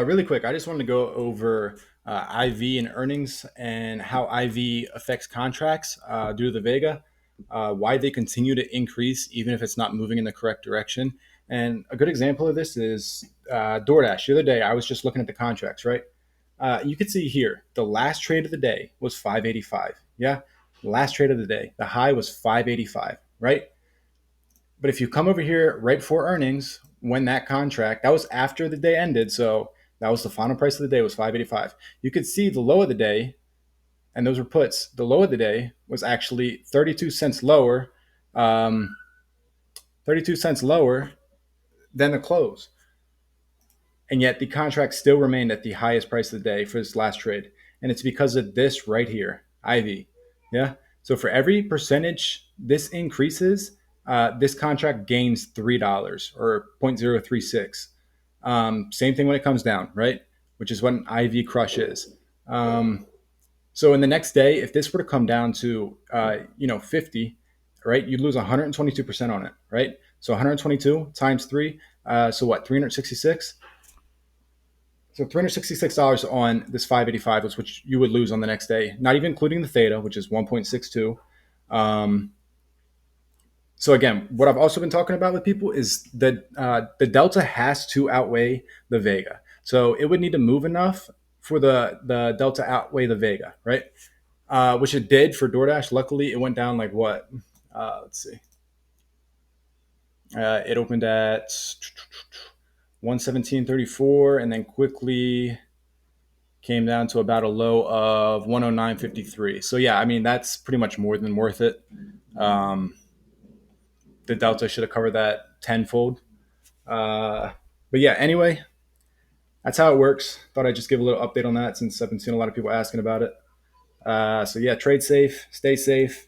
Really quick, I just wanted to go over IV and earnings and how IV affects contracts due to the Vega, why they continue to increase even if it's not moving in the correct direction. And a good example of this is DoorDash. The other day, I was just looking at the contracts, right? You could see here the last trade of the day was 585. Yeah, the last trade of the day, the high was 585, right? But if you come over here right before earnings, when that contract, that was after the day ended, so that was the final price of the day was 585. You could see the low of the day, and those were puts. The low of the day was actually 32 cents lower, um, 32 cents lower than the close. And yet the contract still remained at the highest price of the day for this last trade. And it's because of this right here, IV. Yeah. So for every percentage this increases, this contract gains $3 or 0.036. Same thing when it comes down, right? Which is what an IV crush is. So in the next day, if this were to come down to 50, right, you'd lose 122% on it, right? So 122 times three, so what, 366? So $366 on this 585 was which you would lose on the next day, not even including the theta, which is 1.62. Um, so again, what I've also been talking about with people is that the delta has to outweigh the vega. So it would need to move enough for the delta outweigh the vega, right? Which it did for DoorDash. Luckily, it went down like what? Let's see. It opened at 117.34 and then quickly came down to about a low of 109.53. So yeah, I mean that's pretty much more than worth it. Um, the delta should have covered that tenfold. But yeah, anyway, that's how it works. Thought I'd just give a little update on that since I've been seeing a lot of people asking about it. So yeah, trade safe, stay safe.